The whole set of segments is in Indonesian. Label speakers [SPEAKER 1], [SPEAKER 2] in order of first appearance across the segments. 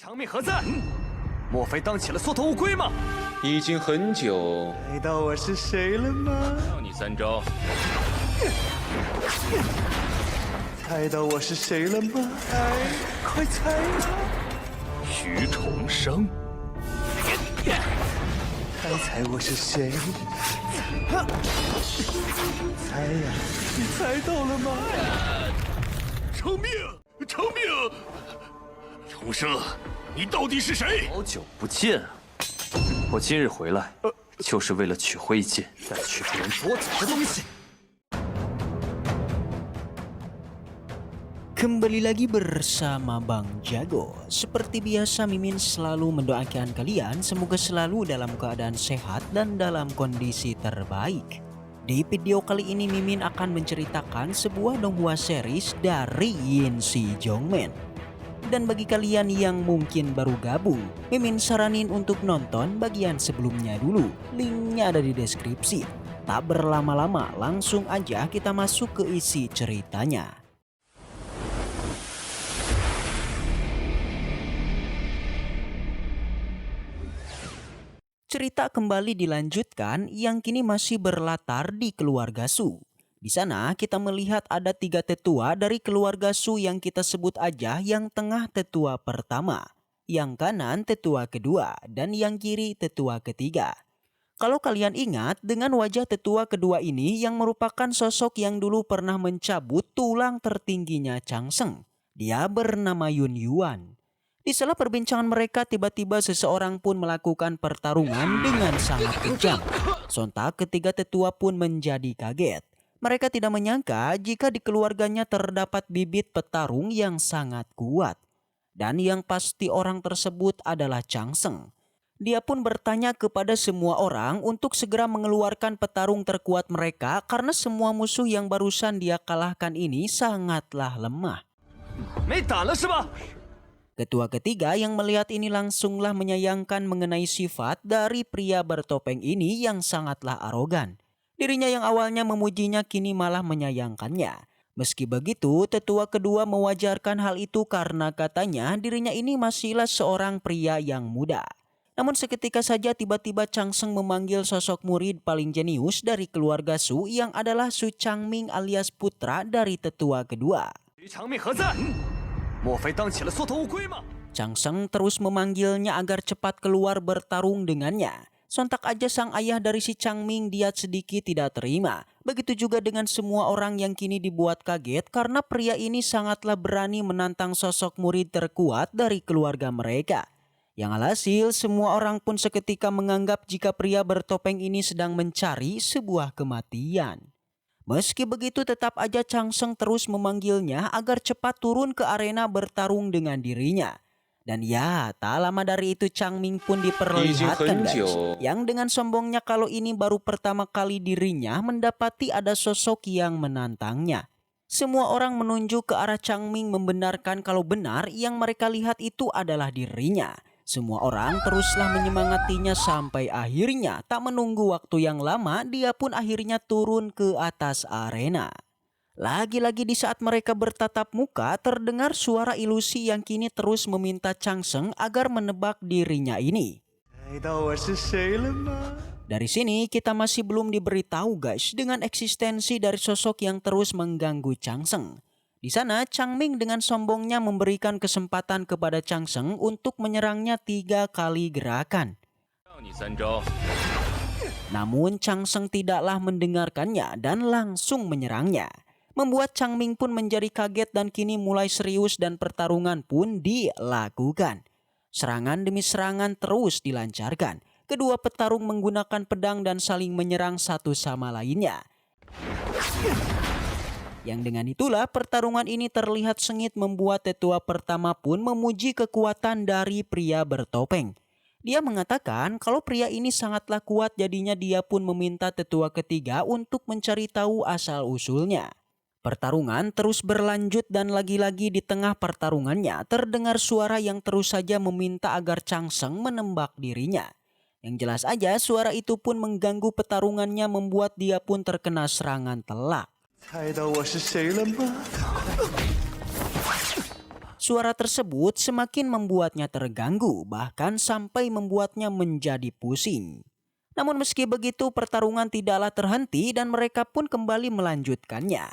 [SPEAKER 1] 强命何在？莫非当起了缩头乌龟吗？
[SPEAKER 2] 已经很久。
[SPEAKER 3] 猜到我是谁了吗？
[SPEAKER 2] 让你3招。
[SPEAKER 3] 猜到我是谁了吗？哎，快猜呀！
[SPEAKER 1] 徐重生，
[SPEAKER 3] 猜我是谁？猜呀！你猜到了吗？
[SPEAKER 1] 救命！救命！重生，你到底是谁？好久不见啊！我今日回来，就是为了取灰烬，再取别人夺走的东西。
[SPEAKER 4] Kembali lagi bersama Bang Jago. Seperti biasa Mimin selalu mendoakan kalian semoga selalu dalam keadaan sehat dan dalam kondisi terbaik. Di video kali ini Mimin akan menceritakan sebuah donghua series dari Yin Si Jongmen. Dan bagi kalian yang mungkin baru gabung, Mimin saranin untuk nonton bagian sebelumnya dulu. Linknya ada di deskripsi. Tak berlama-lama langsung aja kita masuk ke isi ceritanya. Cerita kembali dilanjutkan yang kini masih berlatar di keluarga Su. Di sana kita melihat ada 3 tetua dari keluarga Su yang kita sebut aja yang tengah tetua pertama, yang kanan tetua kedua, dan yang kiri tetua ketiga. Kalau kalian ingat dengan wajah tetua kedua ini yang merupakan sosok yang dulu pernah mencabut tulang tertingginya Changseng. Dia bernama Yun Yuan. Di sela perbincangan mereka tiba-tiba seseorang pun melakukan pertarungan dengan sangat kejam. Sontak ketiga tetua pun menjadi kaget. Mereka tidak menyangka jika di keluarganya terdapat bibit petarung yang sangat kuat. Dan yang pasti orang tersebut adalah Changseng. Dia pun bertanya kepada semua orang untuk segera mengeluarkan petarung terkuat mereka karena semua musuh yang barusan dia kalahkan ini sangatlah lemah.
[SPEAKER 1] 没胆了是吧？
[SPEAKER 4] Ketua ketiga yang melihat ini langsunglah menyayangkan mengenai sifat dari pria bertopeng ini yang sangatlah arogan. Dirinya yang awalnya memujinya kini malah menyayangkannya. Meski begitu, tetua kedua mewajarkan hal itu karena katanya dirinya ini masihlah seorang pria yang muda. Namun seketika saja tiba-tiba Changseng memanggil sosok murid paling jenius dari keluarga Su yang adalah Su Changming alias putra dari tetua kedua.
[SPEAKER 1] 徐强命何在？莫非当起了缩头乌龟吗？
[SPEAKER 4] Changseng terus memanggilnya agar cepat keluar bertarung dengannya. Sontak aja sang ayah dari si Changming dia sedikit tidak terima. Begitu juga dengan semua orang yang kini dibuat kaget karena pria ini sangatlah berani menantang sosok murid terkuat dari keluarga mereka. Yang alhasil semua orang pun seketika menganggap jika pria bertopeng ini sedang mencari sebuah kematian. Meski begitu tetap aja Changseng terus memanggilnya agar cepat turun ke arena bertarung dengan dirinya. Dan ya, tak lama dari itu Changming pun diperlihatkan guys. Yang dengan sombongnya kalau ini baru pertama kali dirinya mendapati ada sosok yang menantangnya. Semua orang menunjuk ke arah Changming membenarkan kalau benar yang mereka lihat itu adalah dirinya. Semua orang teruslah menyemangatinya sampai akhirnya tak menunggu waktu yang lama dia pun akhirnya turun ke atas arena. Lagi-lagi di saat mereka bertatap muka terdengar suara ilusi yang kini terus meminta Changseng agar menebak dirinya ini. Dari sini kita masih belum diberitahu guys dengan eksistensi dari sosok yang terus mengganggu Changseng. Di sana Changming dengan sombongnya memberikan kesempatan kepada Changseng untuk menyerangnya 3 kali gerakan. Namun Changseng tidaklah mendengarkannya dan langsung menyerangnya. Membuat Changming pun menjadi kaget dan kini mulai serius dan pertarungan pun dilakukan. Serangan demi serangan terus dilancarkan. Kedua petarung menggunakan pedang dan saling menyerang satu sama lainnya. Yang dengan itulah pertarungan ini terlihat sengit membuat tetua pertama pun memuji kekuatan dari pria bertopeng. Dia mengatakan kalau pria ini sangatlah kuat jadinya dia pun meminta tetua ketiga untuk mencari tahu asal-usulnya. Pertarungan terus berlanjut dan lagi-lagi di tengah pertarungannya terdengar suara yang terus saja meminta agar Changseng menembak dirinya. Yang jelas aja suara itu pun mengganggu pertarungannya membuat dia pun terkena serangan telak. Suara tersebut semakin membuatnya terganggu, bahkan sampai membuatnya menjadi pusing. Namun meski begitu pertarungan tidaklah terhenti dan mereka pun kembali melanjutkannya.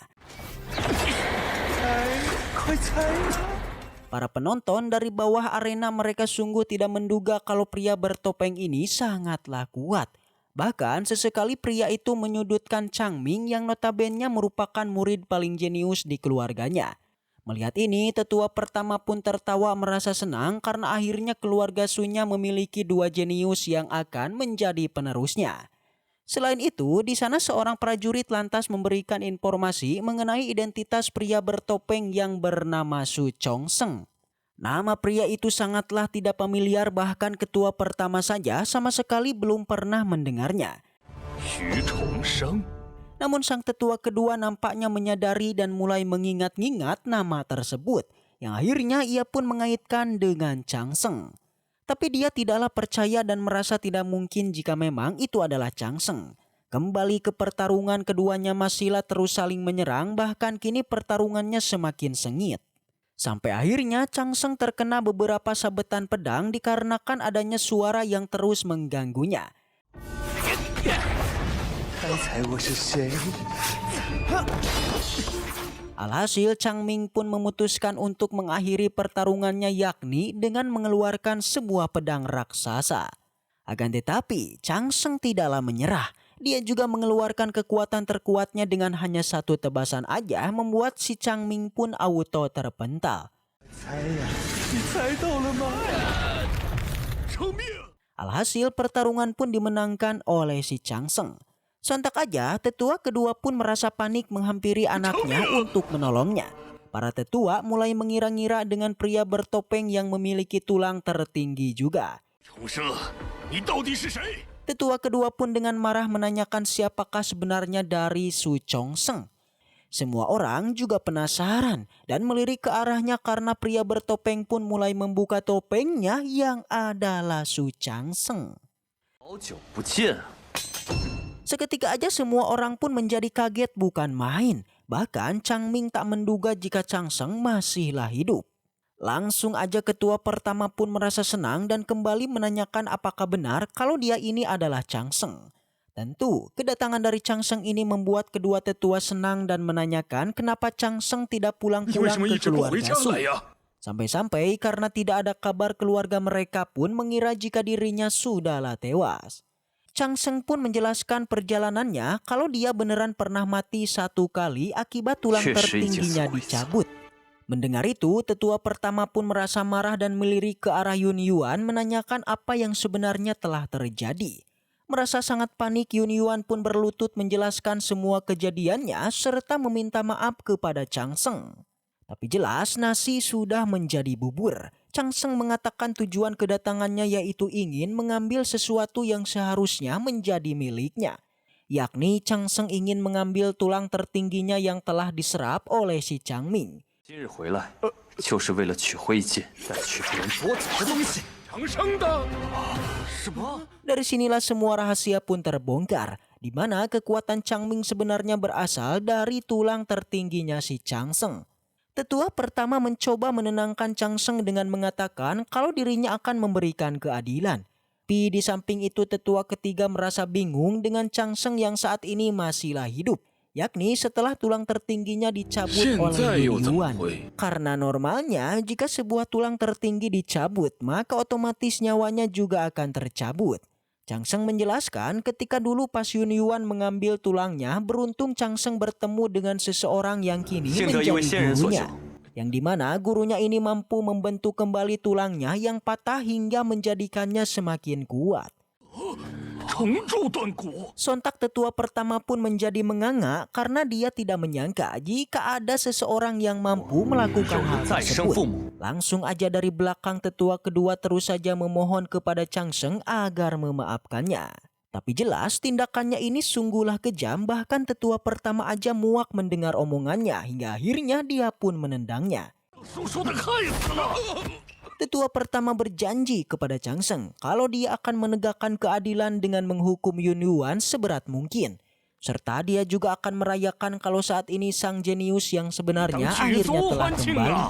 [SPEAKER 4] Para penonton dari bawah arena mereka sungguh tidak menduga kalau pria bertopeng ini sangatlah kuat. Bahkan sesekali pria itu menyudutkan Changming yang notabene merupakan murid paling jenius di keluarganya. Melihat ini, tetua pertama pun tertawa merasa senang karena akhirnya keluarga Sunya memiliki dua jenius yang akan menjadi penerusnya. Selain itu, di sana seorang prajurit lantas memberikan informasi mengenai identitas pria bertopeng yang bernama Su Chongseng. Nama pria itu sangatlah tidak familiar, bahkan ketua pertama saja sama sekali belum pernah mendengarnya.
[SPEAKER 1] Xu Chongseng.
[SPEAKER 4] Namun sang tetua kedua nampaknya menyadari dan mulai mengingat-ingat nama tersebut, yang akhirnya ia pun mengaitkan dengan Changseng. Tapi dia tidaklah percaya dan merasa tidak mungkin jika memang itu adalah Changseng. Kembali ke pertarungan, keduanya masihlah terus saling menyerang, bahkan kini pertarungannya semakin sengit. Sampai akhirnya Changseng terkena beberapa sabetan pedang dikarenakan adanya suara yang terus mengganggunya. Alhasil Changming pun memutuskan untuk mengakhiri pertarungannya, yakni dengan mengeluarkan sebuah pedang raksasa. Akan tetapi Changseng tidaklah menyerah. Dia juga mengeluarkan kekuatan terkuatnya dengan hanya satu tebasan aja membuat si Changming pun auto terpental. Alhasil pertarungan pun dimenangkan oleh si Changseng. Sontak aja tetua kedua pun merasa panik menghampiri anaknya untuk menolongnya. Para tetua mulai mengira-ngira dengan pria bertopeng yang memiliki tulang tertinggi juga. Tetua kedua pun dengan marah menanyakan siapakah sebenarnya dari Su Chongseng. Semua orang juga penasaran dan melirik ke arahnya karena pria bertopeng pun mulai membuka topengnya yang adalah Su Chongseng. Seketika aja semua orang pun menjadi kaget bukan main. Bahkan Changming tak menduga jika Changseng masihlah hidup. Langsung aja ketua pertama pun merasa senang dan kembali menanyakan apakah benar kalau dia ini adalah Changseng. Tentu kedatangan dari Changseng ini membuat kedua tetua senang dan menanyakan kenapa Changseng tidak pulang-pulang ke keluarga Su. Sampai-sampai karena tidak ada kabar keluarga mereka pun mengira jika dirinya sudahlah tewas. Changseng pun menjelaskan perjalanannya kalau dia beneran pernah mati satu kali akibat tulang tertingginya dicabut. Mendengar itu, tetua pertama pun merasa marah dan melirik ke arah Yun Yuan menanyakan apa yang sebenarnya telah terjadi. Merasa sangat panik, Yun Yuan pun berlutut menjelaskan semua kejadiannya serta meminta maaf kepada Changseng. Tapi jelas nasi sudah menjadi bubur. Changseng mengatakan tujuan kedatangannya yaitu ingin mengambil sesuatu yang seharusnya menjadi miliknya. Yakni Changseng ingin mengambil tulang tertingginya yang telah diserap oleh si Changming. Dari sinilah semua rahasia pun terbongkar, di mana kekuatan Changming sebenarnya berasal dari tulang tertingginya si Changseng. Tetua pertama mencoba menenangkan Changseng dengan mengatakan kalau dirinya akan memberikan keadilan. Tapi di samping itu tetua ketiga merasa bingung dengan Changseng yang saat ini masihlah hidup. Yakni setelah tulang tertingginya dicabut oleh Yun Yuan. Karena normalnya jika sebuah tulang tertinggi dicabut maka otomatis nyawanya juga akan tercabut. Changseng menjelaskan ketika dulu pas Yun Yuan mengambil tulangnya, beruntung Changseng bertemu dengan seseorang yang kini menjadi gurunya. Yang dimana gurunya ini mampu membentuk kembali tulangnya yang patah hingga menjadikannya semakin kuat. Sontak tetua pertama pun menjadi menganga karena dia tidak menyangka jika ada seseorang yang mampu melakukan hal tersebut. Langsung aja dari belakang tetua kedua terus saja memohon kepada Changseng agar memaafkannya. Tapi jelas tindakannya ini sungguhlah kejam, bahkan tetua pertama aja muak mendengar omongannya hingga akhirnya dia pun menendangnya. Tetua pertama berjanji kepada Changseng kalau dia akan menegakkan keadilan dengan menghukum Yun Yuan seberat mungkin. Serta dia juga akan merayakan kalau saat ini sang jenius yang sebenarnya akhirnya telah kembali.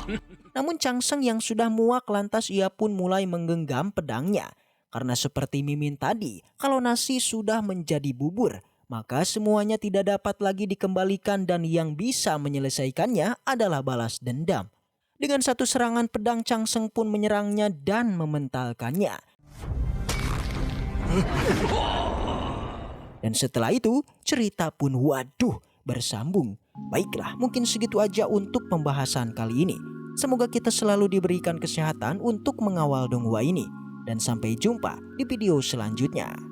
[SPEAKER 4] Namun Changsheng yang sudah muak lantas ia pun mulai menggenggam pedangnya. Karena seperti Mimin tadi, kalau nasi sudah menjadi bubur, maka semuanya tidak dapat lagi dikembalikan dan yang bisa menyelesaikannya adalah balas dendam. Dengan satu serangan pedang Changsheng pun menyerangnya dan mementalkannya. Dan setelah itu cerita pun bersambung. Baiklah, mungkin segitu aja untuk pembahasan kali ini. Semoga kita selalu diberikan kesehatan untuk mengawal donghua ini. Dan sampai jumpa di video selanjutnya.